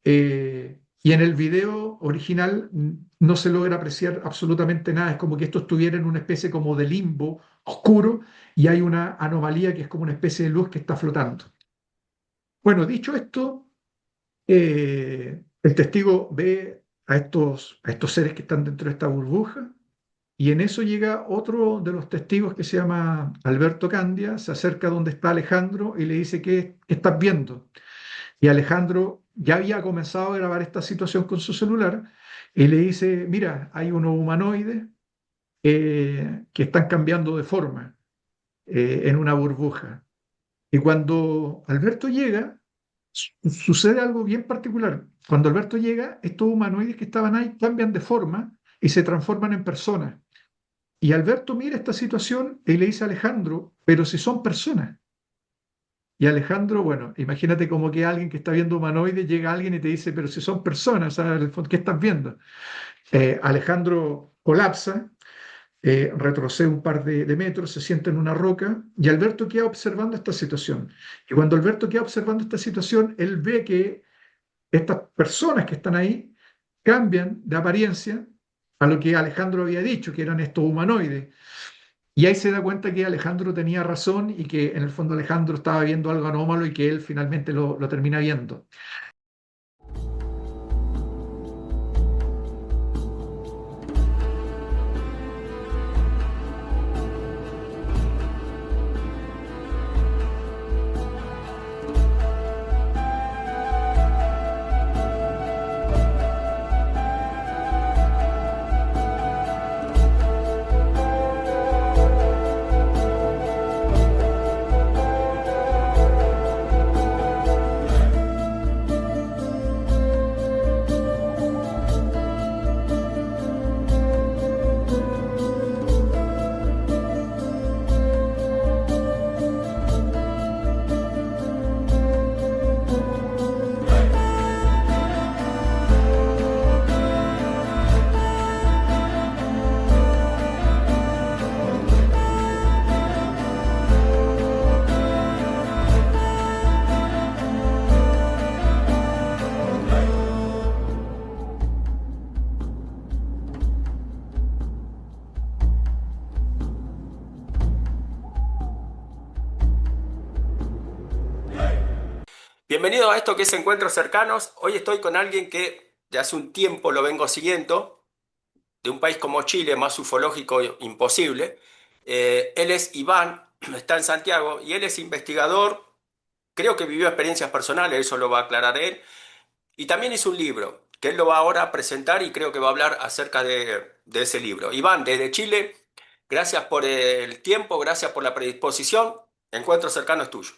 y en el video original no se logra apreciar absolutamente nada. Es como que esto estuviera en una especie como de limbo oscuro y hay una anomalía que es como una especie de luz que está flotando. Bueno, dicho esto, el testigo ve a estos seres que están dentro de esta burbuja y en eso llega otro de los testigos que se llama Alberto Candia, se acerca donde está Alejandro y le dice, ¿qué estás viendo? Y Alejandro ya había comenzado a grabar esta situación con su celular y le dice, mira, hay unos humanoides que están cambiando de forma en una burbuja. Y cuando Alberto llega, sucede algo bien particular. Cuando Alberto llega, estos humanoides que estaban ahí cambian de forma y se transforman en personas. Y Alberto mira esta situación y le dice a Alejandro, pero si son personas. Y Alejandro, bueno, imagínate como que alguien que está viendo humanoides llega alguien y te dice, pero si son personas, ¿sabes? En el fondo, ¿qué estás viendo? Alejandro colapsa, retrocede un par de metros, se sienta en una roca y Alberto queda observando esta situación. Y cuando Alberto queda observando esta situación, él ve que estas personas que están ahí cambian de apariencia a lo que Alejandro había dicho, que eran estos humanoides. Y ahí se da cuenta que Alejandro tenía razón y que en el fondo Alejandro estaba viendo algo anómalo y que él finalmente lo termina viendo. Bienvenido a esto que es Encuentros Cercanos. Hoy estoy con alguien que de hace un tiempo lo vengo siguiendo, de un país como Chile, más ufológico imposible. Él es Iván, está en Santiago y él es investigador, creo que vivió experiencias personales, eso lo va a aclarar él, y también hizo un libro que él lo va ahora a presentar y creo que va a hablar acerca de ese libro. Iván, desde Chile, gracias por el tiempo, gracias por la predisposición. Encuentros Cercanos es tuyo.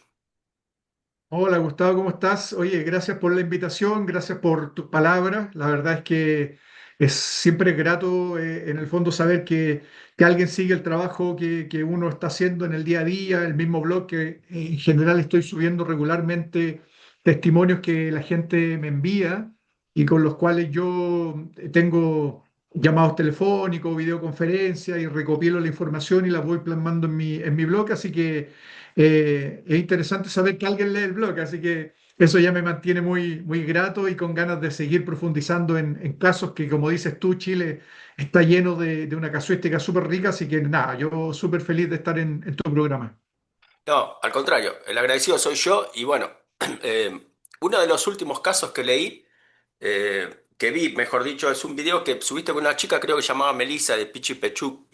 Hola Gustavo, ¿cómo estás? Oye, gracias por la invitación, gracias por tus palabras. La verdad es que es siempre grato en el fondo saber que alguien sigue el trabajo que uno está haciendo en el día a día, el mismo blog que en general estoy subiendo regularmente testimonios que la gente me envía y con los cuales yo tengo llamados telefónicos, videoconferencias y recopilo la información y la voy plasmando en mi blog, así que es interesante saber que alguien lee el blog, así que eso ya me mantiene muy, muy grato y con ganas de seguir profundizando en casos que, como dices tú, Chile está lleno de una casuística súper rica, así que nada, yo súper feliz de estar en tu programa. No, al contrario, el agradecido soy yo y bueno, uno de los últimos casos que leí, que vi, mejor dicho, es un video que subiste con una chica, creo que se llamaba Melissa de Peyuco,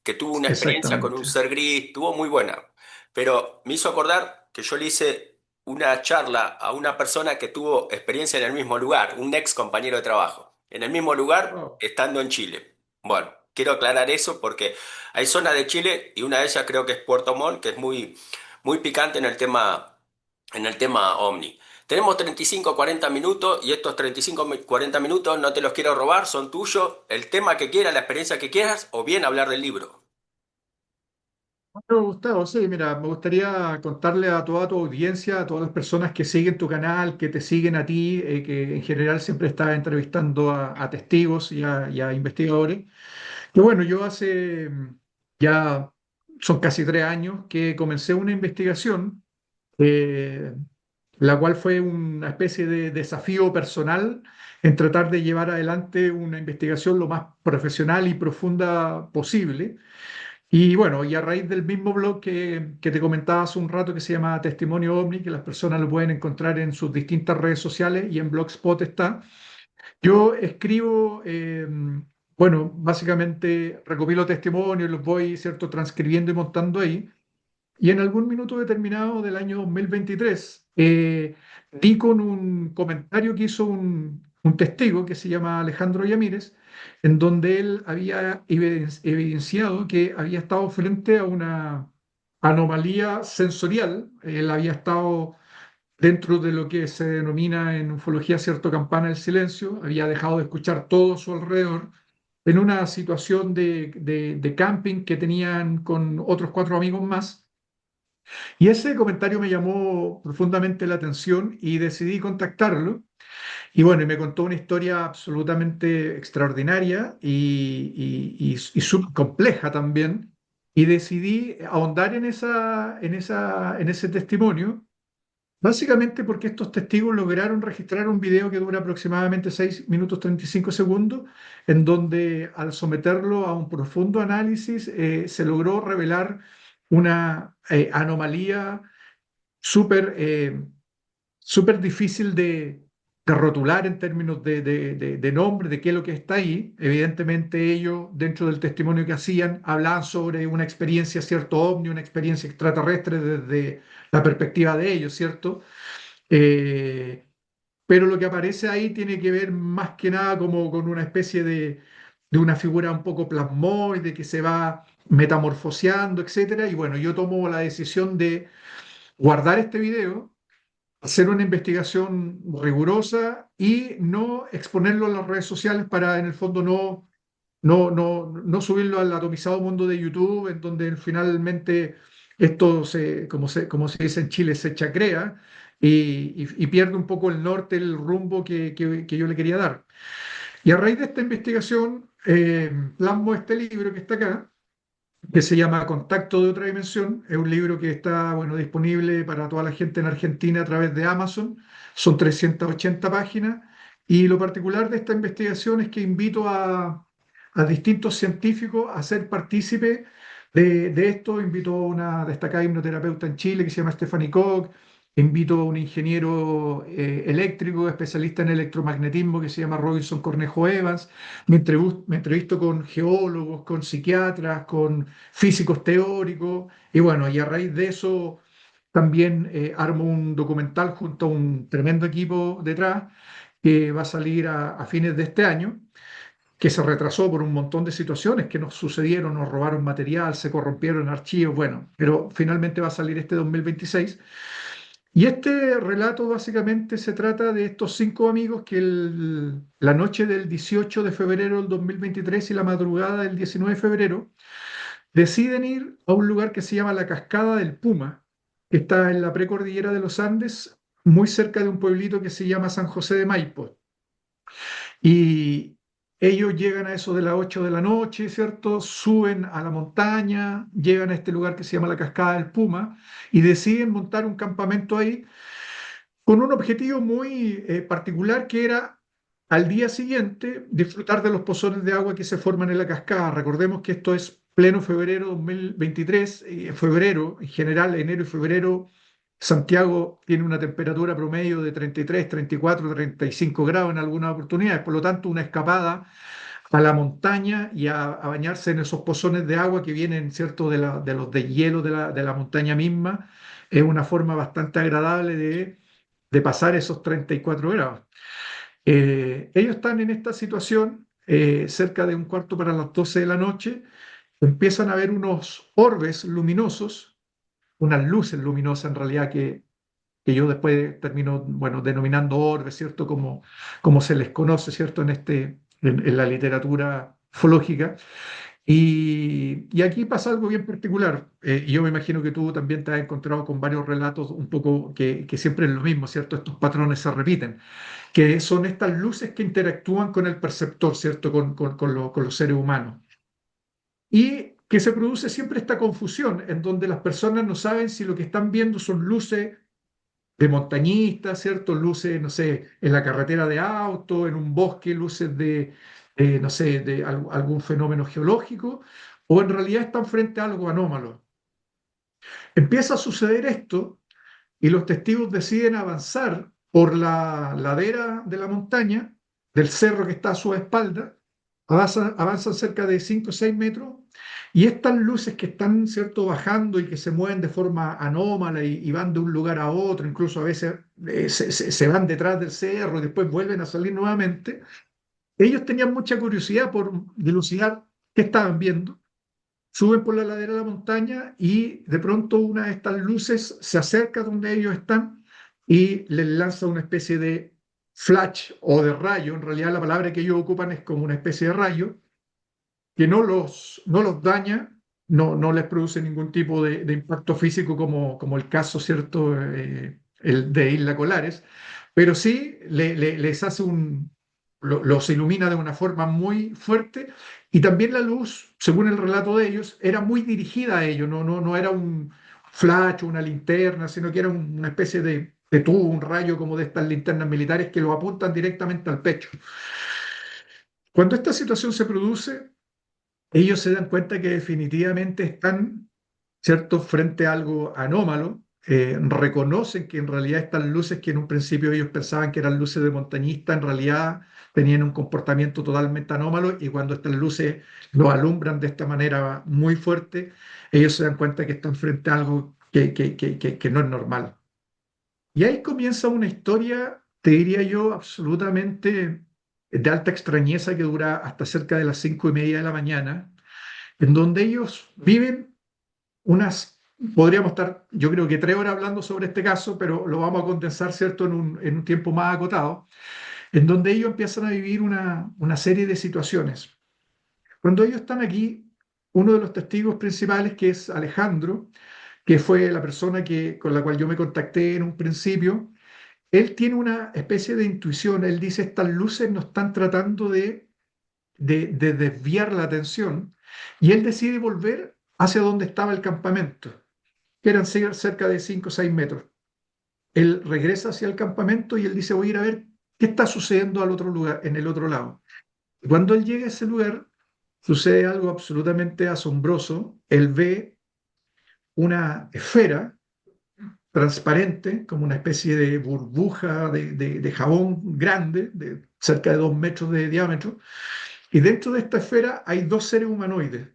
que tuvo una experiencia con un Exactamente. ser gris, estuvo muy buena, pero me hizo acordar que yo le hice una charla a una persona que tuvo experiencia en el mismo lugar, un ex compañero de trabajo, en el mismo lugar, Wow. estando en Chile. Bueno, quiero aclarar eso porque hay zonas de Chile y una de ellas creo que es Puerto Montt, que es muy picante en el tema OVNI. Tenemos 35 40 minutos y estos 35 40 minutos no te los quiero robar, son tuyos, el tema que quieras, la experiencia que quieras o bien hablar del libro. Bueno, Gustavo, sí, mira, me gustaría contarle a toda tu audiencia, a todas las personas que siguen tu canal, que te siguen a ti, que en general siempre estás entrevistando a testigos y a investigadores. Que bueno, yo hace ya son casi 3 años que comencé una investigación eh, la cual fue una especie de desafío personal en tratar de llevar adelante una investigación lo más profesional y profunda posible. Y bueno, y a raíz del mismo blog que te comentaba hace un rato, que se llama Testimonio OVNI, que las personas lo pueden encontrar en sus distintas redes sociales y en Blogspot está, yo escribo, bueno, básicamente recopilo testimonios, los voy, ¿cierto?, transcribiendo y montando ahí. Y en algún minuto determinado del año 2023, di con un comentario que hizo un testigo que se llama Alejandro Yamírez, en donde él había evidenciado que había estado frente a una anomalía sensorial. Él había estado dentro de lo que se denomina en ufología, cierto, campana del silencio, había dejado de escuchar todo a su alrededor en una situación de camping que tenían con otros cuatro amigos más. Y ese comentario me llamó profundamente la atención y decidí contactarlo. Y bueno, y me contó una historia absolutamente extraordinaria y compleja también. Y decidí ahondar en ese testimonio, básicamente porque estos testigos lograron registrar un video que dura aproximadamente 6 minutos 35 segundos, en donde al someterlo a un profundo análisis se logró revelar una anomalía súper súper difícil de rotular en términos de nombre, de qué es lo que está ahí. Evidentemente ellos, dentro del testimonio que hacían, hablaban sobre una experiencia, cierto, ovni, una experiencia extraterrestre desde la perspectiva de ellos, ¿cierto? Eh, pero lo que aparece ahí tiene que ver más que nada como con una especie de una figura un poco plasmoide que se va metamorfoseando, etcétera. Y bueno, yo tomo la decisión de guardar este video, hacer una investigación rigurosa y no exponerlo en las redes sociales para, en el fondo, no subirlo al atomizado mundo de YouTube, en donde finalmente esto como se dice en Chile, se chacrea y pierde un poco el norte, el rumbo que yo le quería dar. Y a raíz de esta investigación, plasmo este libro que está acá, que se llama Contacto de otra dimensión. Es un libro que está, bueno, disponible para toda la gente en Argentina a través de Amazon. Son 380 páginas. Y lo particular de esta investigación es que invito a distintos científicos a ser partícipes de esto. Invito a una destacada hipnoterapeuta en Chile que se llama Stephanie Koch. Invito a un ingeniero eléctrico, especialista en electromagnetismo, que se llama Robinson Cornejo Evans. Me entrevisto con geólogos, con psiquiatras, con físicos teóricos, y bueno, y a raíz de eso también armo un documental junto a un tremendo equipo detrás que va a salir a fines de este año, que se retrasó por un montón de situaciones que nos sucedieron, nos robaron material, se corrompieron archivos, bueno, pero finalmente va a salir este 2026. Y este relato básicamente se trata de estos cinco amigos que la noche del 18 de febrero del 2023 y la madrugada del 19 de febrero deciden ir a un lugar que se llama la Cascada del Puma, que está en la precordillera de los Andes, muy cerca de un pueblito que se llama San José de Maipo. Y ellos llegan a eso de las 8 de la noche, ¿cierto? Suben a la montaña, llegan a este lugar que se llama la Cascada del Puma y deciden montar un campamento ahí con un objetivo muy particular, que era al día siguiente disfrutar de los pozones de agua que se forman en la cascada. Recordemos que esto es pleno febrero 2023, febrero en general, enero y febrero, Santiago tiene una temperatura promedio de 33, 34, 35 grados en algunas oportunidades, por lo tanto una escapada a la montaña y a bañarse en esos pozones de agua que vienen, ¿cierto?, de los de hielo de la montaña misma, es una forma bastante agradable de pasar esos 34 grados. Ellos están en esta situación, cerca de un cuarto para las 12 de la noche, empiezan a ver unos orbes luminosos, unas luces luminosas en realidad que yo después termino, bueno, denominando orbes, ¿cierto? Como se les conoce, ¿cierto? En la literatura ufológica. Y aquí pasa algo bien particular. Y yo me imagino que tú también te has encontrado con varios relatos un poco que siempre es lo mismo, ¿cierto? Estos patrones se repiten, que son estas luces que interactúan con el perceptor, ¿cierto? Con los seres humanos. Y que se produce siempre esta confusión en donde las personas no saben si lo que están viendo son luces de montañistas, ¿cierto? Luces, no sé, en la carretera de auto, en un bosque, luces no sé, de algún fenómeno geológico, o en realidad están frente a algo anómalo. Empieza a suceder esto y los testigos deciden avanzar por la ladera de la montaña, del cerro que está a su espalda, avanzan cerca de 5 o 6 metros, y estas luces que están, ¿cierto?, bajando y que se mueven de forma anómala y van de un lugar a otro, incluso a veces se van detrás del cerro y después vuelven a salir nuevamente, ellos tenían mucha curiosidad por dilucidar qué estaban viendo. Suben por la ladera de la montaña y de pronto una de estas luces se acerca donde ellos están y les lanza una especie de flash o de rayo. En realidad la palabra que ellos ocupan es como una especie de rayo que no los daña, no les produce ningún tipo de impacto físico como el caso, ¿cierto? El de Isla Colares, pero sí les hace los ilumina de una forma muy fuerte y también la luz, según el relato de ellos, era muy dirigida a ellos, no era un flash o una linterna, sino que era una especie de tubo, un rayo como de estas linternas militares que lo apuntan directamente al pecho. Cuando esta situación se produce, ellos se dan cuenta que definitivamente están, ¿cierto?, frente a algo anómalo. Reconocen que en realidad estas luces que en un principio ellos pensaban que eran luces de montañista, en realidad tenían un comportamiento totalmente anómalo y cuando estas luces los alumbran de esta manera muy fuerte, ellos se dan cuenta que están frente a algo que no es normal. Y ahí comienza una historia, te diría yo, absolutamente de alta extrañeza que dura hasta cerca de las 5:30 de la mañana en donde ellos viven unas, podríamos estar, yo creo que 3 horas hablando sobre este caso, pero lo vamos a condensar, ¿cierto?, en un tiempo más acotado, en donde ellos empiezan a vivir una serie de situaciones. Cuando ellos están aquí, uno de los testigos principales, que es Alejandro, que fue la persona con la cual yo me contacté en un principio, él tiene una especie de intuición, él dice, estas luces nos están tratando de desviar la atención y él decide volver hacia donde estaba el campamento, que eran cerca de 5 o 6 metros. Él regresa hacia el campamento y él dice, voy a ir a ver qué está sucediendo al otro lugar, en el otro lado. Y cuando él llega a ese lugar, sucede algo absolutamente asombroso. Él ve una esfera transparente, como una especie de burbuja de jabón grande, de cerca de 2 metros de diámetro, y dentro de esta esfera hay dos seres humanoides.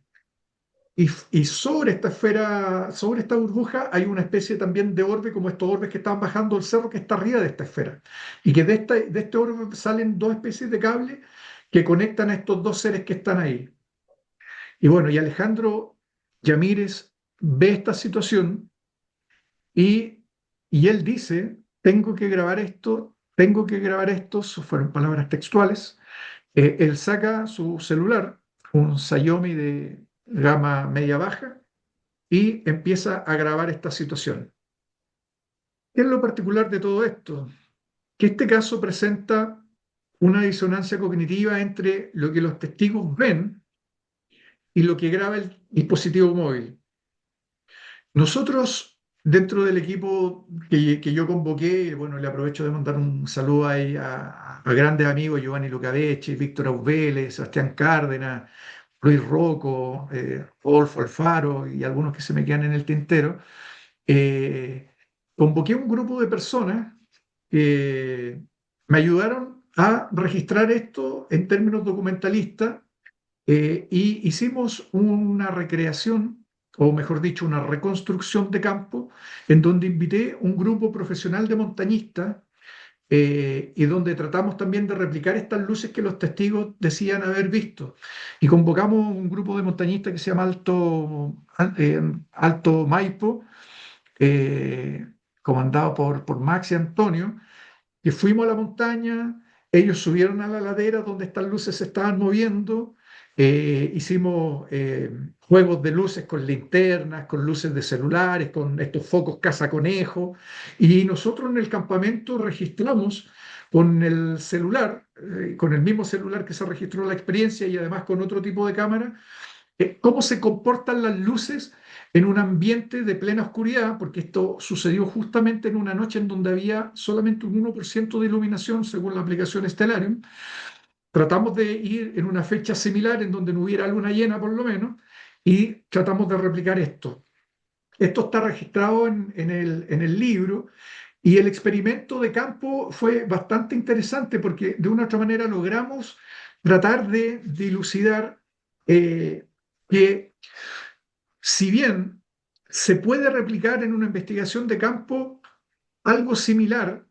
Y sobre esta esfera, sobre esta burbuja, hay una especie también de orbe, como estos orbes que están bajando el cerro que está arriba de esta esfera. Y que de este orbe salen dos especies de cables que conectan a estos dos seres que están ahí. Y bueno, y Alejandro Yamírez ve esta situación y, y él dice, tengo que grabar esto, tengo que grabar esto, fueron palabras textuales. Él saca su celular, un Xiaomi de gama media baja, y empieza a grabar esta situación. ¿Qué es lo particular de todo esto? Que este caso presenta una disonancia cognitiva entre lo que los testigos ven y lo que graba el dispositivo móvil. Nosotros, dentro del equipo que yo convoqué, bueno, le aprovecho de mandar un saludo ahí a grandes amigos, Giovanni Lucavecchi, Víctor Ausbeles, Sebastián Cárdenas, Luis Rocco, Rodolfo Alfaro y algunos que se me quedan en el tintero. eh, Convoqué un grupo de personas que me ayudaron a registrar esto en términos documentalistas y hicimos una recreación, o mejor dicho, una reconstrucción de campo, en donde invité un grupo profesional de montañistas y donde tratamos también de replicar estas luces que los testigos decían haber visto. Y convocamos un grupo de montañistas que se llama Alto Maipo, eh, comandado por Max y Antonio, que fuimos a la montaña, ellos subieron a la ladera donde estas luces se estaban moviendo, hicimos juegos de luces con linternas, con luces de celulares, con estos focos cazaconejo, y nosotros en el campamento registramos con el celular, con el mismo celular que se registró la experiencia y además con otro tipo de cámara, cómo se comportan las luces en un ambiente de plena oscuridad, porque esto sucedió justamente en una noche en donde había solamente un 1% de iluminación según la aplicación Stellarium. Tratamos de ir en una fecha similar en donde no hubiera luna llena por lo menos y tratamos de replicar esto. Esto está registrado en el libro y el experimento de campo fue bastante interesante porque de una u otra manera logramos tratar de dilucidar eh, que si bien se puede replicar en una investigación de campo algo similar,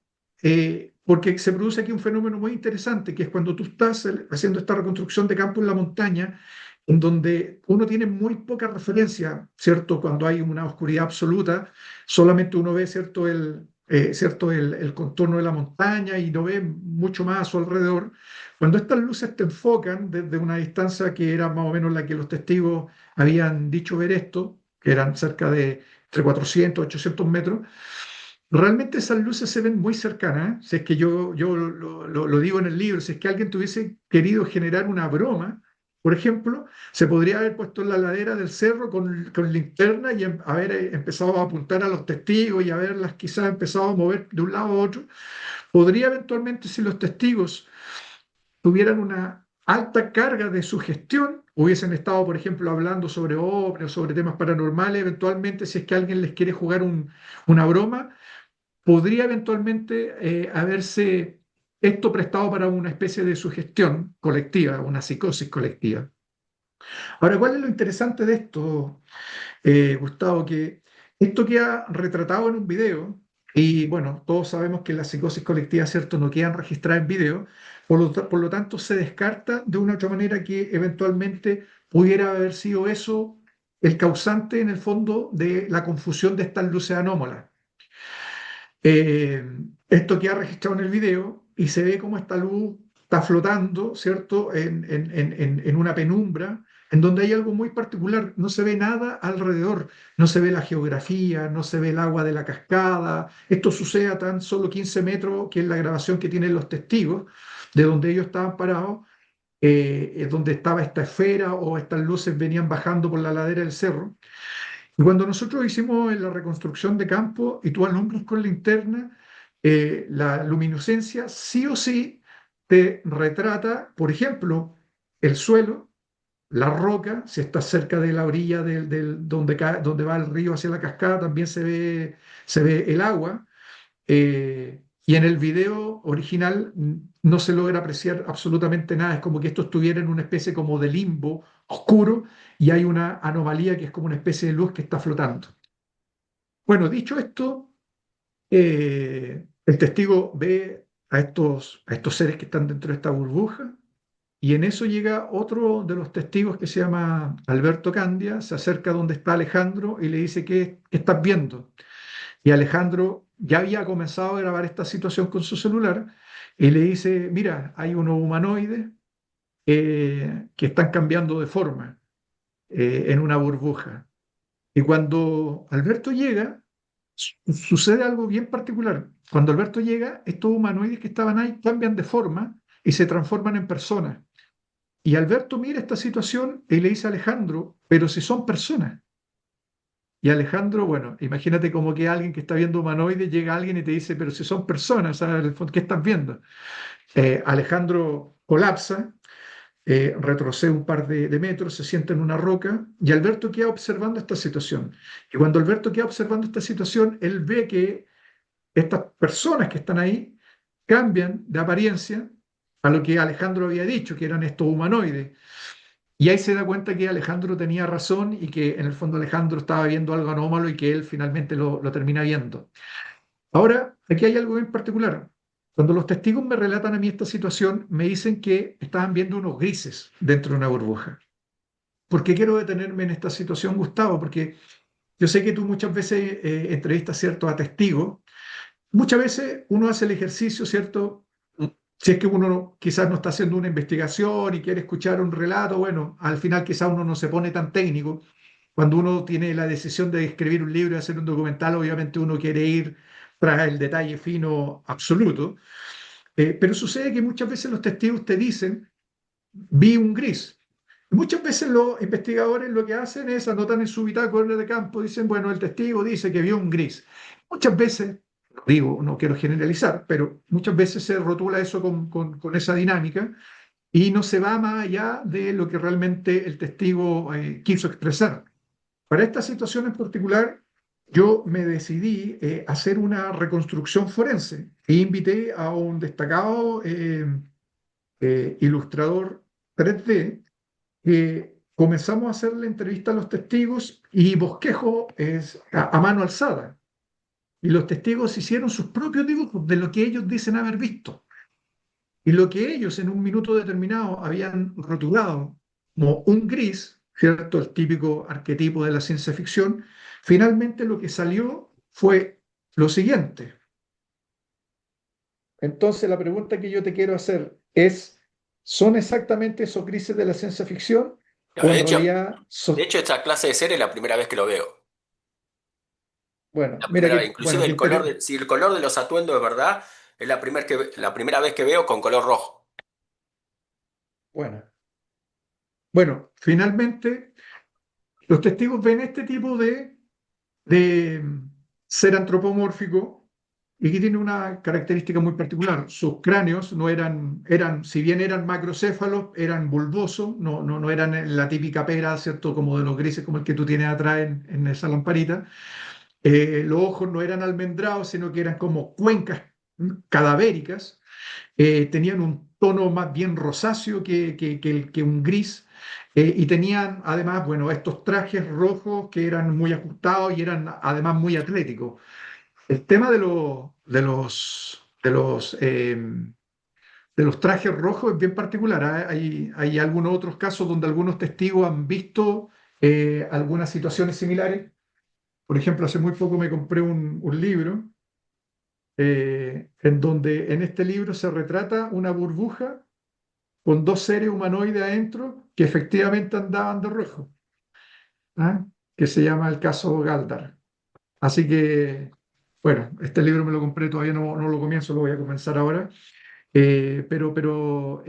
porque se produce aquí un fenómeno muy interesante, que es cuando tú estás haciendo esta reconstrucción de campo en la montaña, en donde uno tiene muy poca referencia, ¿cierto? Cuando hay una oscuridad absoluta, solamente uno ve, ¿cierto? El contorno de la montaña y no ve mucho más a su alrededor. Cuando estas luces te enfocan desde una distancia que era más o menos la que los testigos habían dicho ver esto, que eran cerca de entre 400 800 metros, realmente esas luces se ven muy cercanas, ¿eh? Si es que yo lo digo en el libro, si es que alguien tuviese querido generar una broma, por ejemplo, se podría haber puesto en la ladera del cerro con linterna y haber empezado a apuntar a los testigos y haberlas quizás empezado a mover de un lado a otro. Podría eventualmente, si los testigos tuvieran una alta carga de sugestión, hubiesen estado, por ejemplo, hablando sobre ovnis o sobre temas paranormales, eventualmente, si es que alguien les quiere jugar una broma, podría eventualmente haberse esto prestado para una especie de sugestión colectiva, una psicosis colectiva. Ahora, ¿cuál es lo interesante de esto, Gustavo? Que esto queda retratado en un video y bueno, todos sabemos que las psicosis colectivas, ¿cierto?, no quedan registradas en video, por lo tanto se descarta de una u otra manera que eventualmente pudiera haber sido eso el causante en el fondo de la confusión de estas luces anómalas. Eh, Esto queda registrado en el video y se ve cómo esta luz está flotando, ¿cierto? En una penumbra, en donde hay algo muy particular. No se ve nada alrededor, no se ve la geografía, no se ve el agua de la cascada. Esto sucede a tan solo 15 metros, que es la grabación que tienen los testigos, de donde ellos estaban parados, es donde estaba esta esfera o estas luces venían bajando por la ladera del cerro. Y cuando nosotros hicimos la reconstrucción de campo y tú alumbras con linterna, la luminiscencia sí o sí te retrata, por ejemplo, el suelo, la roca, si estás cerca de la orilla donde va el río hacia la cascada, también se ve el agua. Y en el video original no se logra apreciar absolutamente nada. Es como que esto estuviera en una especie como de limbo oscuro y hay una anomalía que es como una especie de luz que está flotando. Bueno, dicho esto, el testigo ve a estos seres que están dentro de esta burbuja y en eso llega otro de los testigos que se llama Alberto Candia, se acerca donde está Alejandro y le dice, ¿qué estás viendo? Y Alejandro ya había comenzado a grabar esta situación con su celular y le dice, mira, hay unos humanoides que están cambiando de forma en una burbuja. Y cuando Alberto llega, sucede algo bien particular. Cuando Alberto llega, estos humanoides que estaban ahí cambian de forma y se transforman en personas. Y Alberto mira esta situación y le dice a Alejandro, pero si son personas. Y Alejandro, bueno, imagínate como que alguien que está viendo humanoides llega alguien y te dice, pero si son personas, ¿sabes? En el fondo, ¿qué estás viendo? Alejandro colapsa, retrocede un par de metros, se sienta en una roca y Alberto queda observando esta situación. Y cuando Alberto queda observando esta situación, él ve que estas personas que están ahí cambian de apariencia a lo que Alejandro había dicho, que eran estos humanoides. Y ahí se da cuenta que Alejandro tenía razón y que en el fondo Alejandro estaba viendo algo anómalo y que él finalmente lo termina viendo. Ahora, aquí hay algo en particular. Cuando los testigos me relatan a mí esta situación, me dicen que estaban viendo unos grises dentro de una burbuja. ¿Por qué quiero detenerme en esta situación, Gustavo? Porque yo sé que tú muchas veces entrevistas, ¿cierto?, a testigos. Muchas veces uno hace el ejercicio, ¿cierto? Si es que uno quizás no está haciendo una investigación y quiere escuchar un relato, bueno, al final quizás uno no se pone tan técnico. Cuando uno tiene la decisión de escribir un libro y hacer un documental, obviamente uno quiere ir tras el detalle fino absoluto. Pero sucede que muchas veces los testigos te dicen, vi un gris. Muchas veces los investigadores lo que hacen es anotar en su bitácora de campo, dicen, bueno, el testigo dice que vio un gris. Muchas veces, no digo, no quiero generalizar, pero muchas veces se rotula eso con esa dinámica y no se va más allá de lo que realmente el testigo quiso expresar. Para esta situación en particular, yo me decidí hacer una reconstrucción forense e invité a un destacado ilustrador 3D que comenzamos a hacerle entrevista a los testigos y bosquejo es a mano alzada. Y los testigos hicieron sus propios dibujos de lo que ellos dicen haber visto. Y lo que ellos en un minuto determinado habían rotulado como un gris, ¿cierto? El típico arquetipo de la ciencia ficción, finalmente lo que salió fue lo siguiente. Entonces la pregunta que yo te quiero hacer es, ¿son exactamente esos grises de la ciencia ficción No, o en realidad de hecho, esta clase de serie es la primera vez que lo veo. bueno, La mira primera vez, que, bueno, inclusive qué el color si el color de los atuendos es verdad, es la primera vez que veo con color rojo. bueno, bueno, finalmente los testigos ven este tipo de ser antropomórfico y que tiene una característica muy particular. Sus cráneos no eran, si bien eran macrocéfalos, eran bulbosos, no eran la típica pera, ¿cierto? Como de los grises, como el que tú tienes atrás en esa lamparita. Los ojos no eran almendrados, sino que eran como cuencas cadavéricas. Tenían un tono más bien rosáceo que un gris, y tenían además, bueno, estos trajes rojos que eran muy ajustados y eran además muy atléticos. El tema de los trajes rojos es bien particular, ¿eh? Hay algunos otros casos donde algunos testigos han visto algunas situaciones similares. Por ejemplo, hace muy poco me compré un libro en donde en este libro se retrata una burbuja con dos seres humanoides adentro que efectivamente andaban de rojo, ¿ah? Que se llama el caso Galdar. Así que, bueno, este libro me lo compré, todavía no lo comienzo, lo voy a comenzar ahora. Pero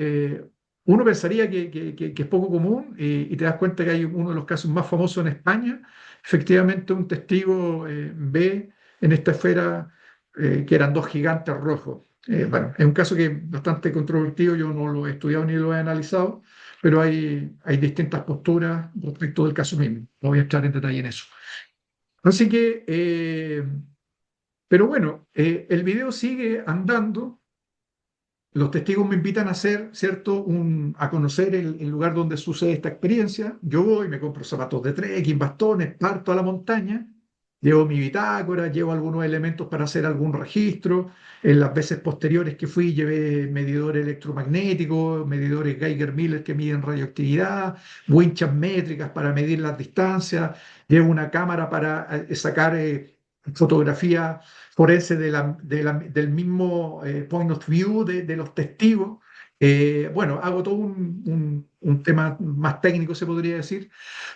uno pensaría que es poco común y te das cuenta que hay uno de los casos más famosos en España. Efectivamente, un testigo ve en esta esfera que eran dos gigantes rojos. Bueno, es un caso que es bastante controvertido, yo no lo he estudiado ni lo he analizado, pero hay distintas posturas respecto del caso mismo. No voy a entrar en detalle en eso. Así que, pero bueno, el video sigue andando. Los testigos me invitan a hacer, ¿cierto? A conocer el lugar donde sucede esta experiencia. Yo voy, me compro zapatos de trekking, bastones, parto a la montaña, llevo mi bitácora, llevo algunos elementos para hacer algún registro. En las veces posteriores que fui, llevé medidores electromagnéticos, medidores Geiger-Miller que miden radioactividad, winchas métricas para medir las distancias, llevo una cámara para sacar fotografía forense del mismo point of view de los testigos. Bueno, hago todo un tema más técnico, se podría decir,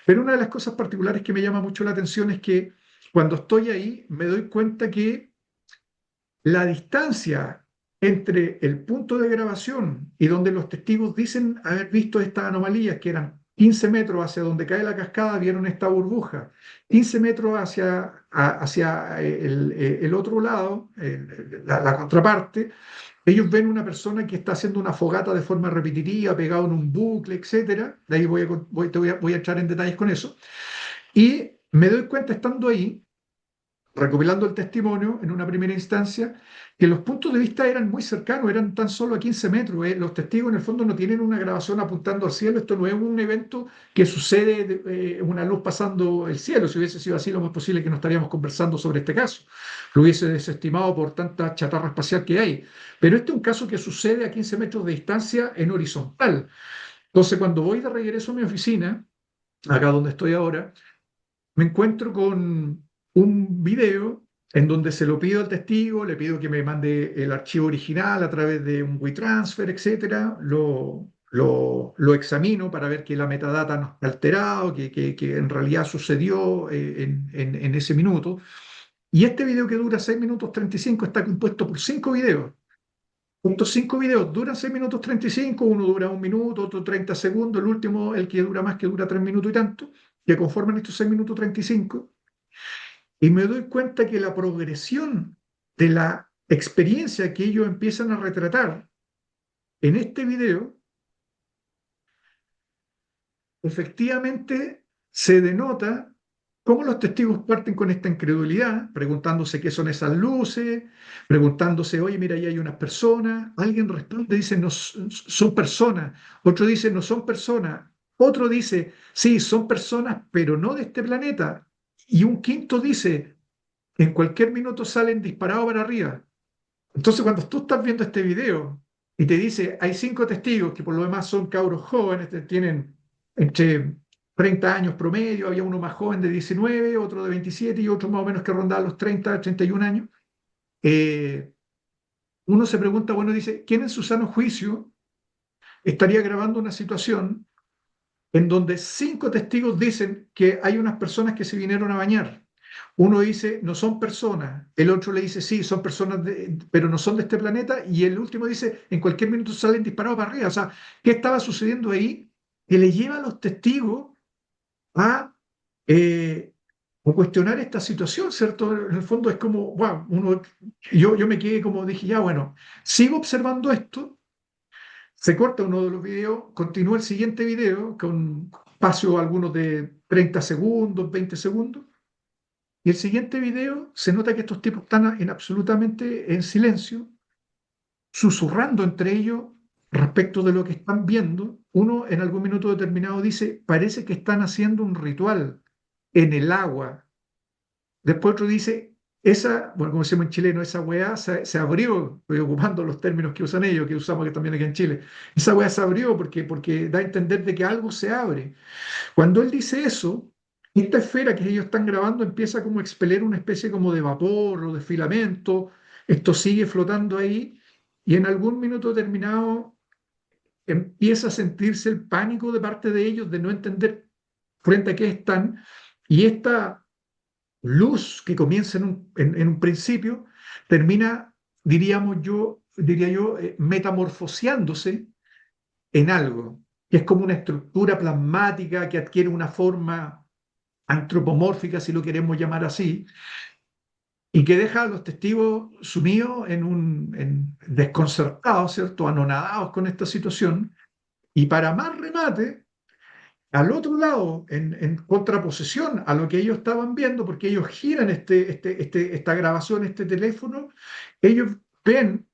pero una de las cosas particulares que me llama mucho la atención es que cuando estoy ahí me doy cuenta que la distancia entre el punto de grabación y donde los testigos dicen haber visto estas anomalías, que eran 15 metros hacia donde cae la cascada, vieron esta burbuja, 15 metros hacia el otro lado, la contraparte, ellos ven una persona que está haciendo una fogata de forma repetitiva, pegado en un bucle, etcétera. De ahí voy a entrar en detalles con eso. Y me doy cuenta estando ahí recopilando el testimonio en una primera instancia, que los puntos de vista eran muy cercanos, eran tan solo a 15 metros. Los testigos en el fondo no tienen una grabación apuntando al cielo, esto no es un evento que sucede una luz pasando el cielo. Si hubiese sido así, lo más posible es que no estaríamos conversando sobre este caso. Lo hubiese desestimado por tanta chatarra espacial que hay. Pero este es un caso que sucede a 15 metros de distancia en horizontal. Entonces, cuando voy de regreso a mi oficina, acá donde estoy ahora, me encuentro con un video en donde se lo pido al testigo, le pido que me mande el archivo original a través de un WeTransfer, etcétera, lo examino para ver que la metadata no está alterado, que en realidad sucedió en ese minuto. Y este video que dura 6 minutos 35 está compuesto por 5 videos. Estos 5 videos duran 6 minutos 35, uno dura 1 minuto, otro 30 segundos, el último, el que dura más, que dura 3 minutos y tanto, que conforman estos 6 minutos 35, y me doy cuenta que la progresión de la experiencia que ellos empiezan a retratar en este video, efectivamente se denota cómo los testigos parten con esta incredulidad, preguntándose qué son esas luces, preguntándose, oye, mira, ahí hay unas personas. Alguien responde, dice, no, son personas. Otro dice, no son personas. Otro dice, sí, son personas, pero no de este planeta. Y un quinto dice, en cualquier minuto salen disparados para arriba. Entonces, cuando tú estás viendo este video y te dice, hay 5 testigos que por lo demás son cabros jóvenes, tienen entre 30 años promedio, había uno más joven de 19, otro de 27 y otro más o menos que rondaba los 30, 31 años, eh, uno se pregunta, bueno, dice, ¿quién en su sano juicio estaría grabando una situación en donde 5 testigos dicen que hay unas personas que se vinieron a bañar? Uno dice, no son personas, el otro le dice, sí, son personas, pero no son de este planeta, y el último dice, en cualquier minuto salen disparados para arriba. O sea, ¿qué estaba sucediendo ahí? Que le lleva a los testigos a, eh, a cuestionar esta situación, ¿cierto? En el fondo es como, wow, yo me quedé como, dije, ya, bueno, sigo observando esto, se corta uno de los videos, continúa el siguiente video con espacio algunos de 30 segundos, 20 segundos, y el siguiente video se nota que estos tipos están absolutamente en silencio, susurrando entre ellos respecto de lo que están viendo. Uno en algún minuto determinado dice, parece que están haciendo un ritual en el agua. Después otro dice, esa, bueno, como decimos en chileno, esa weá se abrió, estoy ocupando los términos que usan ellos, que usamos que también aquí en Chile. Esa weá se abrió porque da a entender de que algo se abre. Cuando él dice eso, esta esfera que ellos están grabando empieza como a expeler una especie como de vapor o de filamento. Esto sigue flotando ahí y en algún minuto determinado empieza a sentirse el pánico de parte de ellos de no entender frente a qué están. Y esta luz que comienza en un principio termina, diría yo, metamorfoseándose en algo, que es como una estructura plasmática que adquiere una forma antropomórfica, si lo queremos llamar así, y que deja a los testigos sumidos desconcertados, ¿cierto? Anonadados con esta situación. Y para más remate, al otro lado, en contraposición a lo que ellos estaban viendo, porque ellos giran esta grabación, este teléfono, ellos ven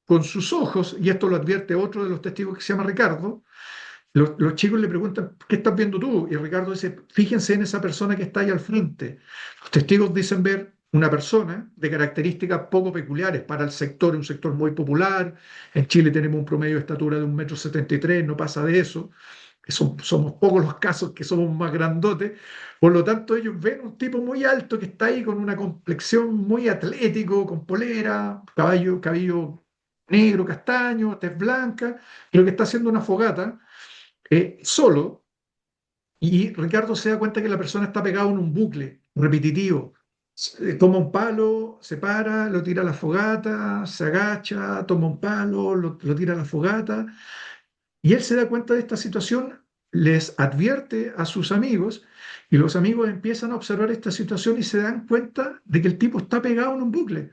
con sus ojos, y esto lo advierte otro de los testigos que se llama Ricardo. Los chicos le preguntan, ¿qué estás viendo tú? Y Ricardo dice, fíjense en esa persona que está ahí al frente. Los testigos dicen ver una persona de características poco peculiares para el sector, un sector muy popular. En Chile tenemos un promedio de estatura de 1,73 m, no pasa de eso. Somos pocos los casos que somos más grandotes. Por lo tanto, ellos ven un tipo muy alto que está ahí con una complexión muy atlético, con polera, cabello negro, castaño, tez blanca, creo que está haciendo una fogata solo, y Ricardo se da cuenta que la persona está pegada en un bucle repetitivo. Toma un palo, se para, lo tira a la fogata, se agacha, toma un palo, lo tira a la fogata, y él se da cuenta de esta situación, les advierte a sus amigos, y los amigos empiezan a observar esta situación y se dan cuenta de que el tipo está pegado en un bucle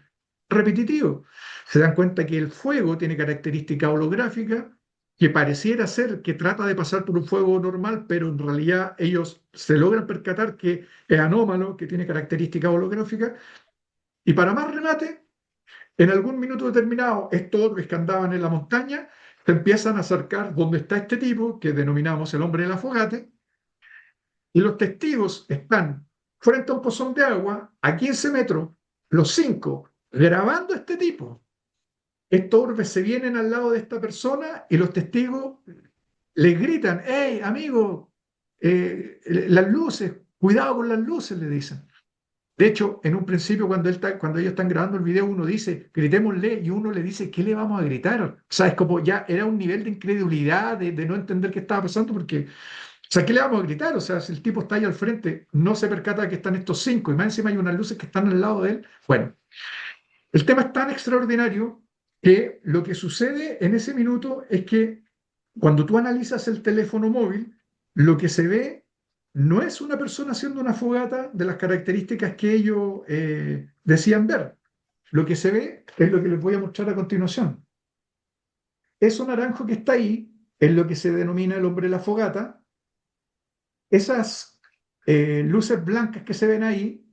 repetitivo. Se dan cuenta que el fuego tiene característica holográfica, que pareciera ser que trata de pasar por un fuego normal, pero en realidad ellos se logran percatar que es anómalo, que tiene característica holográfica. Y para más remate, en algún minuto determinado, estos otros que andaban en la montaña se empiezan a acercar donde está este tipo, que denominamos el hombre de la fogata, y los testigos están frente a un pozón de agua a 15 metros, los 5, grabando a este tipo. Estos orbes se vienen al lado de esta persona y los testigos le gritan, hey, amigo, las luces, cuidado con las luces, le dicen. De hecho, en un principio, cuando ellos están grabando el video, uno dice, gritémosle, y uno le dice, ¿qué le vamos a gritar? O sea, es como ya era un nivel de incredulidad, de no entender qué estaba pasando, porque, o sea, ¿qué le vamos a gritar? O sea, si el tipo está ahí al frente, no se percata que están estos 5, y más encima hay unas luces que están al lado de él. Bueno, el tema es tan extraordinario que lo que sucede en ese minuto es que cuando tú analizas el teléfono móvil, lo que se ve no es una persona haciendo una fogata de las características que ellos decían ver. Lo que se ve es lo que les voy a mostrar a continuación. Eso naranjo que está ahí es lo que se denomina el hombre de la fogata. Esas luces blancas que se ven ahí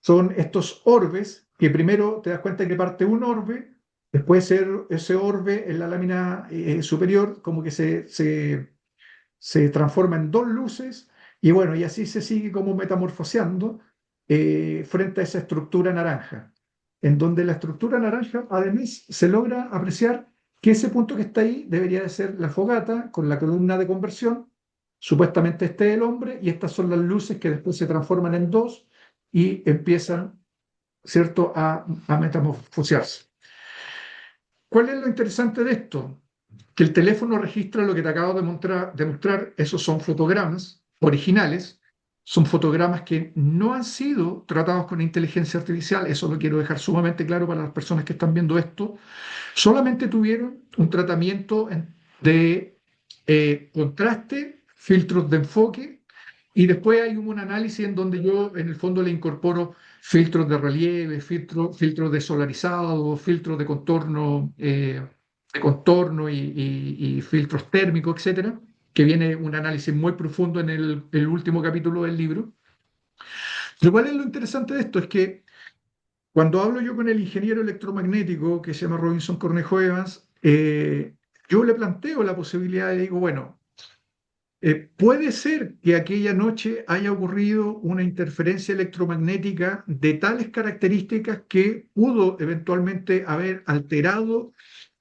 son estos orbes que primero te das cuenta que parte un orbe, después ese orbe en la lámina superior como que se transforma en dos luces y bueno, y así se sigue como metamorfoseando frente a esa estructura naranja, en donde la estructura naranja además se logra apreciar que ese punto que está ahí debería de ser la fogata con la columna de conversión, supuestamente este es el hombre y estas son las luces que después se transforman en dos y empiezan, ¿cierto?, a metamorfosearse. ¿Cuál es lo interesante de esto? Que el teléfono registra lo que te acabo de mostrar, esos son fotogramas originales, son fotogramas que no han sido tratados con inteligencia artificial, eso lo quiero dejar sumamente claro para las personas que están viendo esto, solamente tuvieron un tratamiento de contraste, filtros de enfoque, y después hay un análisis en donde yo en el fondo le incorporo filtros de relieve, filtros de solarizado, filtros de contorno y filtros térmicos, etcétera, que viene un análisis muy profundo en el último capítulo del libro. Lo cual es lo interesante de esto, es que cuando hablo yo con el ingeniero electromagnético que se llama Robinson Cornejo Evans, yo le planteo la posibilidad y digo, bueno, puede ser que aquella noche haya ocurrido una interferencia electromagnética de tales características que pudo eventualmente haber alterado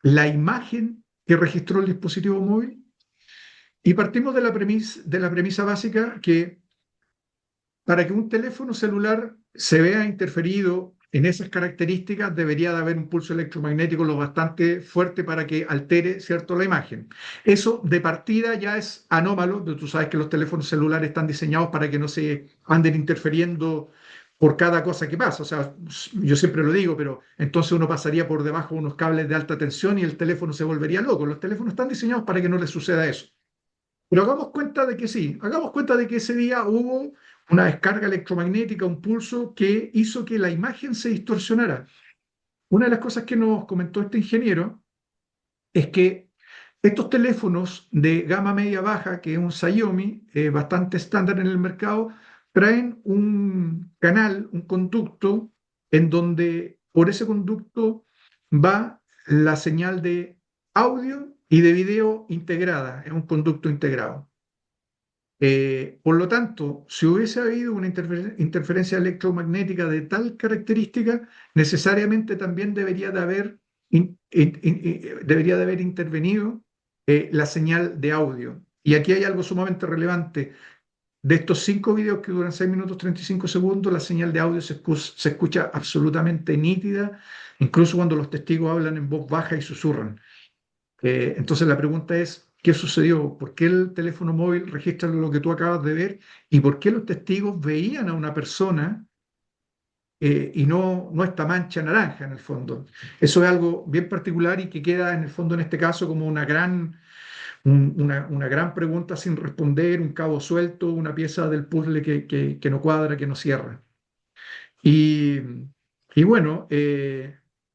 la imagen que registró el dispositivo móvil. Y partimos de la premisa básica que para que un teléfono celular se vea interferido en esas características, debería de haber un pulso electromagnético lo bastante fuerte para que altere, ¿cierto?, la imagen. Eso de partida ya es anómalo, pero tú sabes que los teléfonos celulares están diseñados para que no se anden interfiriendo por cada cosa que pasa. O sea, yo siempre lo digo, pero entonces uno pasaría por debajo de unos cables de alta tensión y el teléfono se volvería loco. Los teléfonos están diseñados para que no les suceda eso. Pero hagamos cuenta de que sí, hagamos cuenta de que ese día hubo una descarga electromagnética, un pulso que hizo que la imagen se distorsionara. Una de las cosas que nos comentó este ingeniero es que estos teléfonos de gama media baja, que es un Xiaomi, bastante estándar en el mercado, traen un canal, un conducto, en donde por ese conducto va la señal de audio y de video integrada, es un conducto integrado. Por lo tanto, si hubiese habido una interferencia electromagnética de tal característica, necesariamente también debería de haber intervenido la señal de audio. Y aquí hay algo sumamente relevante. De estos 5 videos que duran 6 minutos 35 segundos, la señal de audio se escucha absolutamente nítida, incluso cuando los testigos hablan en voz baja y susurran. Entonces la pregunta es, ¿qué sucedió? ¿Por qué el teléfono móvil registra lo que tú acabas de ver? ¿Y por qué los testigos veían a una persona y no esta mancha naranja en el fondo? Eso es algo bien particular y que queda en el fondo en este caso como una gran pregunta sin responder, un cabo suelto, una pieza del puzzle que no cuadra, que no cierra. Y, y bueno,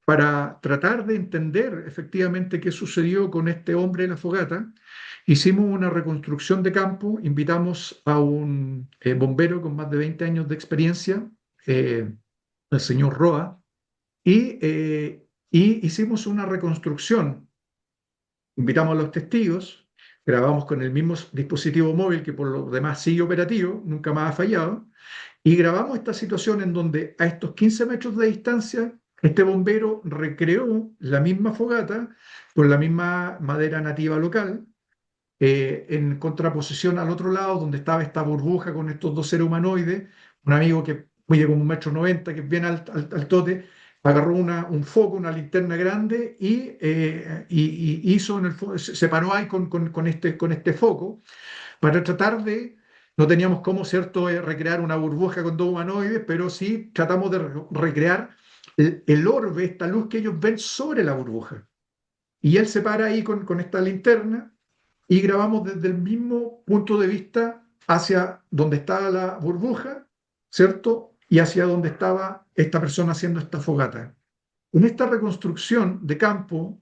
para tratar de entender efectivamente qué sucedió con este hombre en la fogata, hicimos una reconstrucción de campo, invitamos a un bombero con más de 20 años de experiencia, el señor Roa, y hicimos una reconstrucción. Invitamos a los testigos, grabamos con el mismo dispositivo móvil que por lo demás sigue operativo, nunca más ha fallado, y grabamos esta situación en donde a estos 15 metros de distancia, este bombero recreó la misma fogata con la misma madera nativa local, en contraposición al otro lado, donde estaba esta burbuja con estos dos seres humanoides, un amigo que mide como 1,90 m, que es bien altote, agarró un foco, una linterna grande y hizo se paró ahí con este foco para tratar de, no teníamos cómo, ¿cierto?, recrear una burbuja con dos humanoides, pero sí tratamos de recrear el orbe, esta luz que ellos ven sobre la burbuja. y él se para ahí con esta linterna y grabamos desde el mismo punto de vista hacia donde estaba la burbuja, ¿cierto? Y hacia donde estaba esta persona haciendo esta fogata. En esta reconstrucción de campo,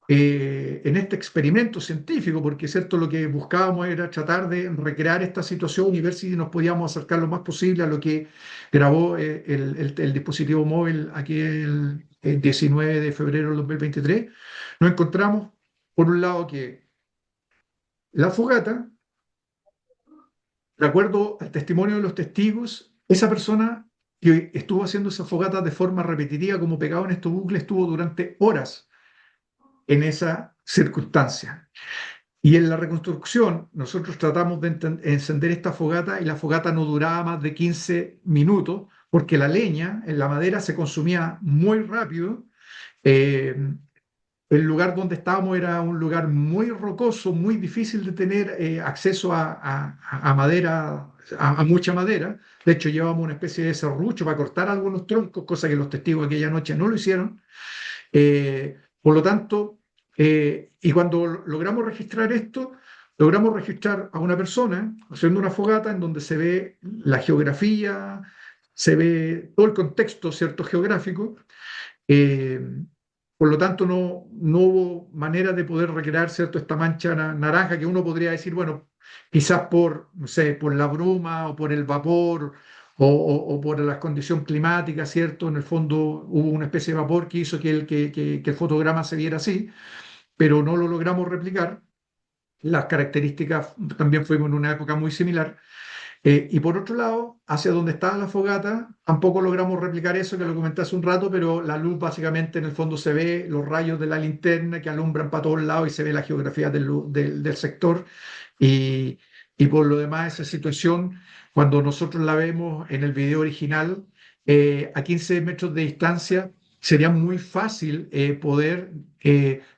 en este experimento científico, porque cierto, lo que buscábamos era tratar de recrear esta situación y ver si nos podíamos acercar lo más posible a lo que grabó el dispositivo móvil aquí el 19 de febrero del 2023, nos encontramos, por un lado, que la fogata, de acuerdo al testimonio de los testigos, esa persona que estuvo haciendo esa fogata de forma repetitiva, como pegado en estos bucles, estuvo durante horas en esa circunstancia. Y en la reconstrucción, nosotros tratamos de encender esta fogata y la fogata no duraba más de 15 minutos porque la leña, en la madera, se consumía muy rápido. Eh, el lugar donde estábamos era un lugar muy rocoso, muy difícil de tener acceso a madera, a mucha madera. De hecho, llevábamos una especie de serrucho para cortar algunos troncos, cosa que los testigos aquella noche no lo hicieron. Por lo tanto, y cuando logramos registrar esto, logramos registrar a una persona haciendo una fogata en donde se ve la geografía, se ve todo el contexto, ¿cierto?, geográfico. Eh, por lo tanto, no hubo manera de poder recrear, ¿cierto?, esta mancha naranja que uno podría decir, bueno, quizás por, no sé, por la bruma o por el vapor o por la condición climática, ¿cierto? En el fondo hubo una especie de vapor que hizo que el fotograma se viera así, pero no lo logramos replicar. Las características también fuimos en una época muy similar. Y por otro lado, hacia donde estaba la fogata, tampoco logramos replicar eso que lo comenté hace un rato, pero la luz básicamente en el fondo se ve los rayos de la linterna que alumbran para todos lados y se ve la geografía del sector. Y, y por lo demás, esa situación, cuando nosotros la vemos en el video original, a 15 metros de distancia, sería muy fácil poder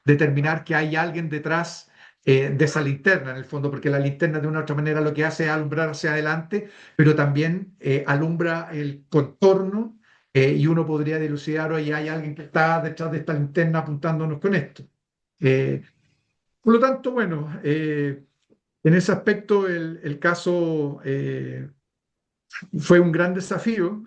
determinar que hay alguien detrás de esa linterna, en el fondo, porque la linterna de una u otra manera lo que hace es alumbrar hacia adelante, pero también alumbra el contorno y uno podría dilucidar, oye, hay alguien que está detrás de esta linterna apuntándonos con esto. Eh, por lo tanto, bueno, en ese aspecto el caso fue un gran desafío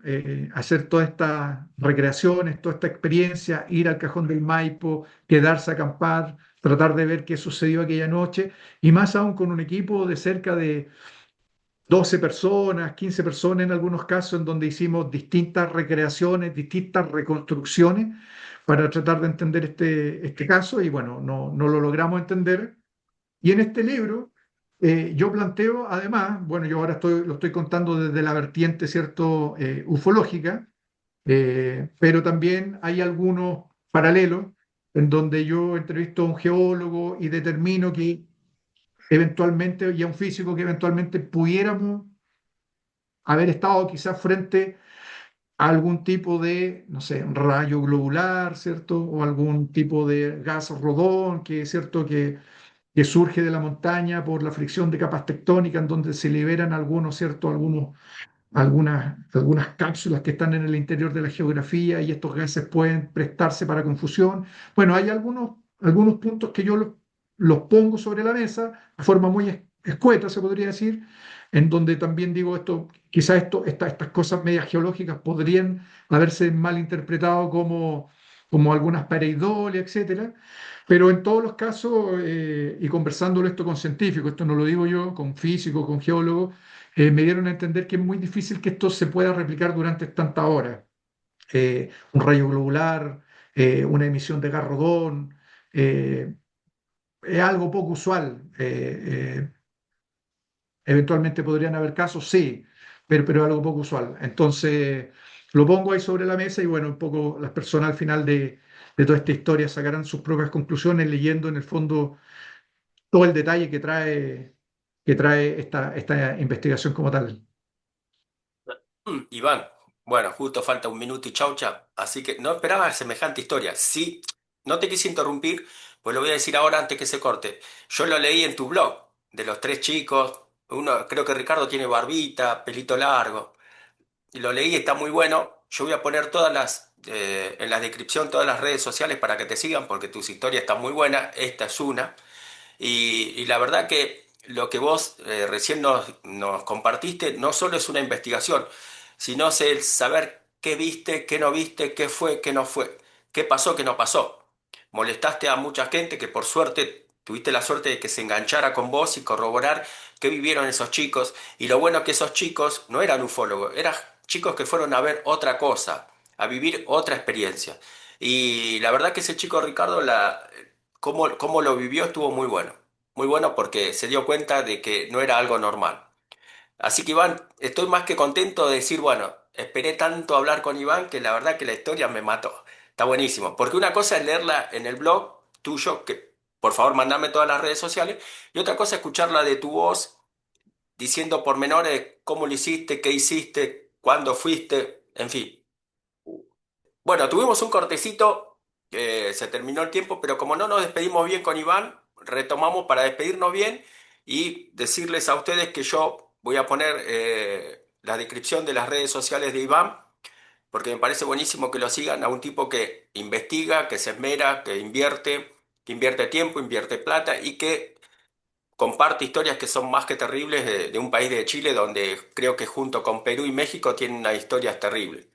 hacer todas estas recreaciones, toda esta experiencia, ir al Cajón del Maipo, quedarse a acampar, tratar de ver qué sucedió aquella noche, y más aún con un equipo de cerca de 12 personas, 15 personas en algunos casos, en donde hicimos distintas recreaciones, distintas reconstrucciones para tratar de entender este caso, y bueno, no lo logramos entender. Y en este libro yo planteo, además, bueno, yo ahora lo estoy contando desde la vertiente, ¿cierto?, ufológica, pero también hay algunos paralelos en donde yo entrevisto a un geólogo y determino que eventualmente, y a un físico que eventualmente pudiéramos haber estado quizás frente a algún tipo de, no sé, rayo globular, ¿cierto? O algún tipo de gas rodón, que es cierto que surge de la montaña por la fricción de capas tectónicas, en donde se liberan algunos, ¿cierto? Algunas cápsulas que están en el interior de la geografía y estos gases pueden prestarse para confusión. Bueno, hay algunos puntos que yo los pongo sobre la mesa de forma muy escueta, se podría decir, en donde también digo esto, quizás estas cosas medias geológicas podrían haberse malinterpretado como algunas pareidolia, etcétera. Pero en todos los casos, y conversándolo esto con científicos, esto no lo digo yo, con físicos, con geólogos, me dieron a entender que es muy difícil que esto se pueda replicar durante tantas horas. Un rayo globular, una emisión de gas rodón, es algo poco usual. Eventualmente podrían haber casos, sí, pero es algo poco usual. Entonces, lo pongo ahí sobre la mesa y bueno, un poco las personas al final de toda esta historia sacarán sus propias conclusiones leyendo en el fondo todo el detalle que trae esta investigación como tal. Iván, bueno, justo falta un minuto y chaucha, así que no esperaba semejante historia. Sí, no te quise interrumpir, pues lo voy a decir ahora antes que se corte. Yo lo leí en tu blog, de los tres chicos. Uno, creo que Ricardo tiene barbita, pelito largo. Y lo leí, está muy bueno. yo voy a poner en la descripción todas las redes sociales para que te sigan porque tus historias están muy buenas. Esta es una. Y la verdad que lo que vos recién nos compartiste no solo es una investigación, sino es el saber qué viste, qué no viste, qué fue, qué no fue, qué pasó, qué no pasó. Molestaste a mucha gente que por suerte tuviste la suerte de que se enganchara con vos y corroborar qué vivieron esos chicos. Y lo bueno que esos chicos no eran ufólogos, eran chicos que fueron a ver otra cosa, a vivir otra experiencia. Y la verdad que ese chico Ricardo, cómo lo vivió estuvo muy bueno. Muy bueno porque se dio cuenta de que no era algo normal. Así que Iván, estoy más que contento de decir, bueno, esperé tanto hablar con Iván que la verdad que la historia me mató. Está buenísimo. Porque una cosa es leerla en el blog tuyo, que por favor mandame todas las redes sociales, y otra cosa es escucharla de tu voz diciendo pormenores de cómo lo hiciste, cuándo fuiste, en fin. Bueno, tuvimos un cortecito, se terminó el tiempo, pero como no nos despedimos bien con Iván, retomamos para despedirnos bien y decirles a ustedes que yo voy a poner la descripción de las redes sociales de Iván, porque me parece buenísimo que lo sigan a un tipo que investiga, que se esmera, que invierte tiempo, invierte plata y que comparte historias que son más que terribles de un país de Chile, donde creo que junto con Perú y México tienen unas historias terribles.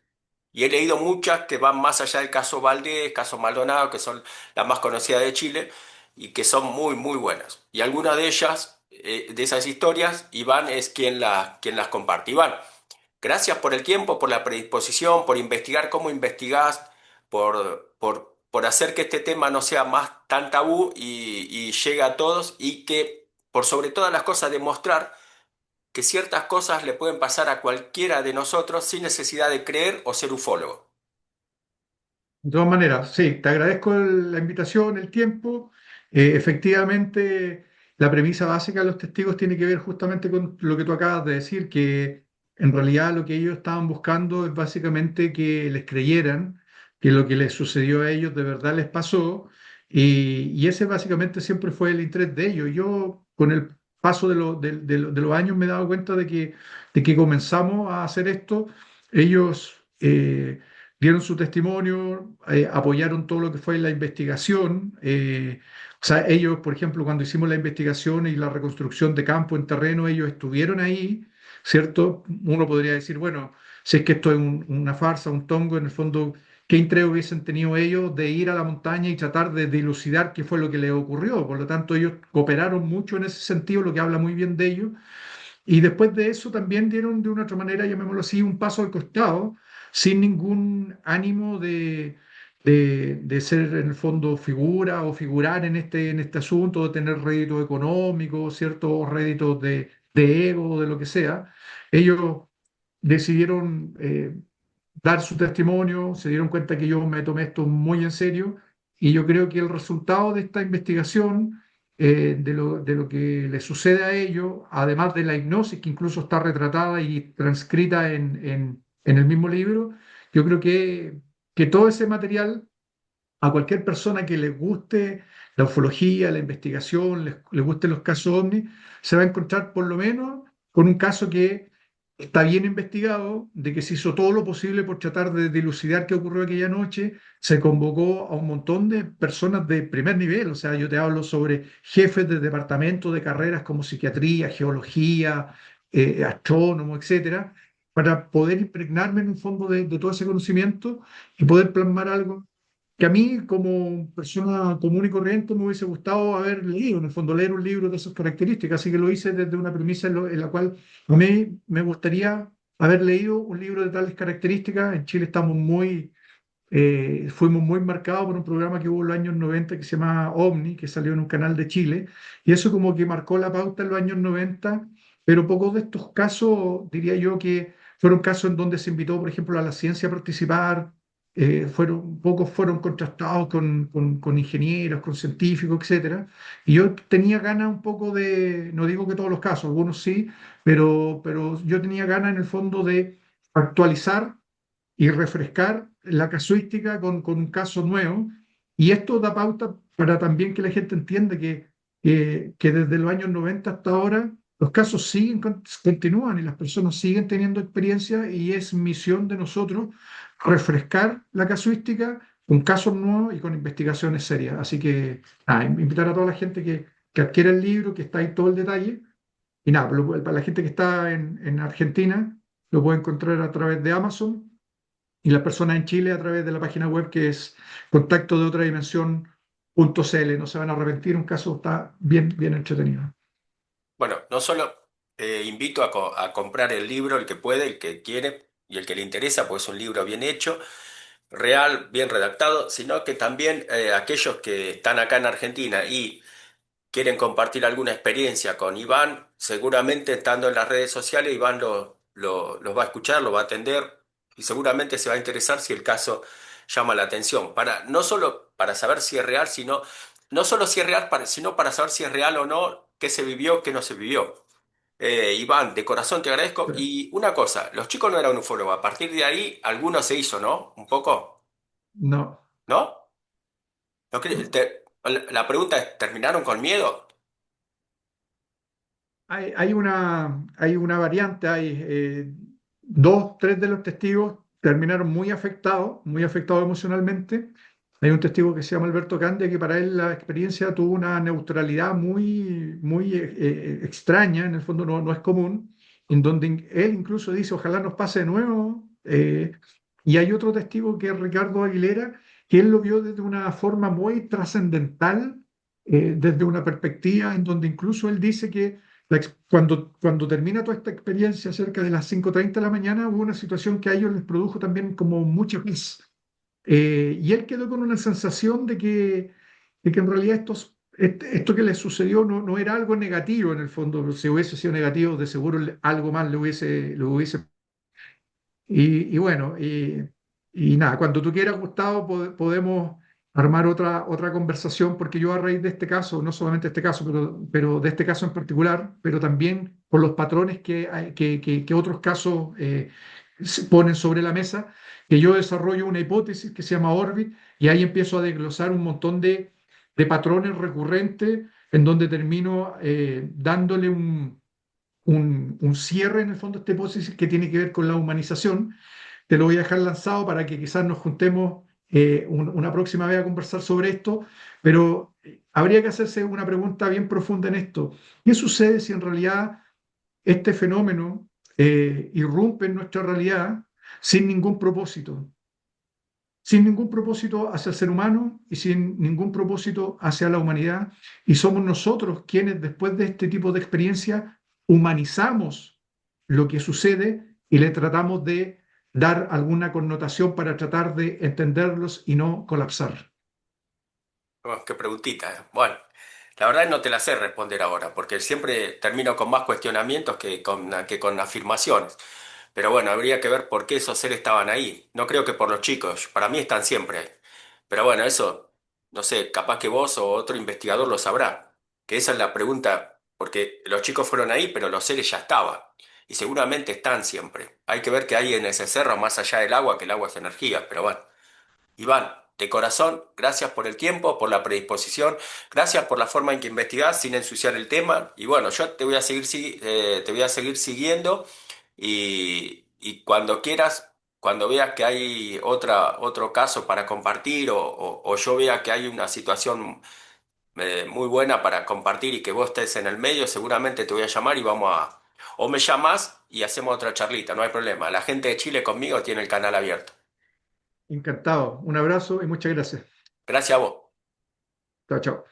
Y he leído muchas que van más allá del caso Valdés, caso Maldonado, que son las más conocidas de Chile y que son muy, muy buenas. Y algunas de ellas, de esas historias, Iván es quien las comparte. Iván, gracias por el tiempo, por la predisposición, por investigar cómo investigás, por hacer que este tema no sea más tan tabú y llegue a todos y que, por sobre todas las cosas, demostrar que ciertas cosas le pueden pasar a cualquiera de nosotros sin necesidad de creer o ser ufólogo. De todas maneras, sí, te agradezco la invitación, el tiempo. Efectivamente, la premisa básica de los testigos tiene que ver justamente con lo que tú acabas de decir, que en realidad lo que ellos estaban buscando es básicamente que les creyeran que lo que les sucedió a ellos de verdad les pasó, y ese básicamente siempre fue el interés de ellos. Yo, con el paso de los años, me he dado cuenta de que comenzamos a hacer esto. Ellos... dieron su testimonio, apoyaron todo lo que fue la investigación. O sea, ellos, por ejemplo, cuando hicimos la investigación y la reconstrucción de campo en terreno, ellos estuvieron ahí, ¿cierto? Uno podría decir, bueno, si es que esto es una farsa, un tongo, en el fondo, ¿qué interés hubiesen tenido ellos de ir a la montaña y tratar de dilucidar qué fue lo que les ocurrió? Por lo tanto, ellos cooperaron mucho en ese sentido, lo que habla muy bien de ellos. Y después de eso también dieron de una otra manera, llamémoslo así, un paso al costado, sin ningún ánimo de ser en el fondo figura o figurar en este asunto, de tener réditos económicos, ciertos réditos de ego, de lo que sea. Ellos decidieron dar su testimonio, se dieron cuenta que yo me tomé esto muy en serio, y yo creo que el resultado de esta investigación, de lo que le sucede a ellos, además de la hipnosis que incluso está retratada y transcrita en el mismo libro, yo creo que todo ese material, a cualquier persona que le guste la ufología, la investigación, le gusten los casos ovni, se va a encontrar por lo menos con un caso que está bien investigado, de que se hizo todo lo posible por tratar de dilucidar qué ocurrió aquella noche. Se convocó a un montón de personas de primer nivel, o sea, yo te hablo sobre jefes de departamentos de carreras como psiquiatría, geología, astrónomo, etcétera, para poder impregnarme en un fondo de todo ese conocimiento y poder plasmar algo que a mí, como persona común y corriente, me hubiese gustado haber leído, en el fondo, leer un libro de esas características. Así que lo hice desde una premisa en la cual a mí me gustaría haber leído un libro de tales características. En Chile fuimos muy marcados por un programa que hubo en los años 90 que se llama OVNI, que salió en un canal de Chile, y eso como que marcó la pauta en los años 90. Pero pocos de estos casos, diría yo, que fueron casos en donde se invitó, por ejemplo, a la ciencia a participar. Pocos fueron contrastados con ingenieros, con científicos, etcétera. Y yo tenía ganas un poco no digo que todos los casos, algunos sí, pero yo tenía ganas en el fondo de actualizar y refrescar la casuística con un caso nuevo. Y esto da pauta para también que la gente entienda que desde los años 90 hasta ahora los casos continúan y las personas siguen teniendo experiencia, y es misión de nosotros refrescar la casuística con casos nuevos y con investigaciones serias. Así que nada, invitar a toda la gente que adquiera el libro, que está ahí todo el detalle. Y nada, para la gente que está en Argentina, lo puede encontrar a través de Amazon y las personas en Chile a través de la página web que es contacto de otra dimensión.cl. No se van a arrepentir, un caso está bien, bien entretenido. Bueno, no solo invito a comprar el libro, el que puede, el que quiere y el que le interesa, pues es un libro bien hecho, real, bien redactado, sino que también aquellos que están acá en Argentina y quieren compartir alguna experiencia con Iván, seguramente estando en las redes sociales, Iván los va a escuchar, lo va a atender y seguramente se va a interesar si el caso llama la atención. No solo para saber si es real, no solo si es real, sino para saber si es real o no, qué se vivió, qué no se vivió. Iván, de corazón te agradezco. Y una cosa, los chicos no eran ufólogos, a partir de ahí alguno se hizo, ¿no? Un poco, No, ¿no? no. La pregunta es, ¿terminaron con miedo? Hay una variante, hay dos, tres de los testigos terminaron muy afectados emocionalmente. Hay un testigo que se llama Alberto Candia, que para él la experiencia tuvo una neutralidad muy, muy extraña, en el fondo no es común, en donde él incluso dice, ojalá nos pase de nuevo. Y hay otro testigo que es Ricardo Aguilera, que él lo vio desde una forma muy trascendental, desde una perspectiva en donde incluso él dice que cuando termina toda esta experiencia cerca de las 5:30 de la mañana, hubo una situación que a ellos les produjo también como mucha paz. Y él quedó con una sensación de que en realidad esto que les sucedió no era algo negativo en el fondo. Si hubiese sido negativo, de seguro algo más le hubiese. Y bueno, y nada, cuando tú quieras, Gustavo, podemos armar otra conversación, porque yo a raíz de este caso, no solamente este caso, pero de este caso en particular, pero también por los patrones que otros casos se ponen sobre la mesa, que yo desarrollo una hipótesis que se llama Orbit, y ahí empiezo a desglosar un montón de patrones recurrentes en donde termino dándole un cierre en el fondo a esta hipótesis que tiene que ver con la humanización. Te lo voy a dejar lanzado para que quizás nos juntemos una próxima vez a conversar sobre esto, pero habría que hacerse una pregunta bien profunda en esto. ¿Qué sucede si en realidad este fenómeno irrumpe en nuestra realidad sin ningún propósito? Sin ningún propósito hacia el ser humano y sin ningún propósito hacia la humanidad. Y somos nosotros quienes, después de este tipo de experiencia, humanizamos lo que sucede y le tratamos de dar alguna connotación para tratar de entenderlos y no colapsar. Oh, qué preguntita. Bueno, la verdad no te la sé responder ahora, porque siempre termino con más cuestionamientos que con afirmaciones. Pero bueno, habría que ver por qué esos seres estaban ahí. No creo que por los chicos, para mí están siempre ahí. Pero bueno, eso, no sé, capaz que vos o otro investigador lo sabrá. Que esa es la pregunta, porque los chicos fueron ahí, pero los seres ya estaban. Y seguramente están siempre. Hay que ver qué hay en ese cerro más allá del agua, que el agua es energía, pero bueno. Iván, de corazón, gracias por el tiempo, por la predisposición, gracias por la forma en que investigás sin ensuciar el tema. Y bueno, yo te voy a seguir, te voy a seguir siguiendo y cuando quieras, cuando veas que hay otro caso para compartir o yo vea que hay una situación muy buena para compartir y que vos estés en el medio, seguramente te voy a llamar y o me llamas y hacemos otra charlita, no hay problema. La gente de Chile conmigo tiene el canal abierto. Encantado. Un abrazo y muchas gracias. Gracias a vos. Chao, chao.